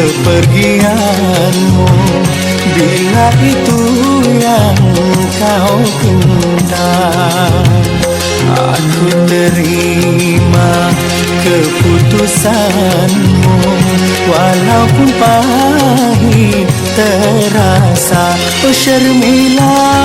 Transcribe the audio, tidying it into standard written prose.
kepergianmu, bila itu yang kau pendam. Aku terima keputusanmu, walaupun pahit terasa. Oh Syarmila,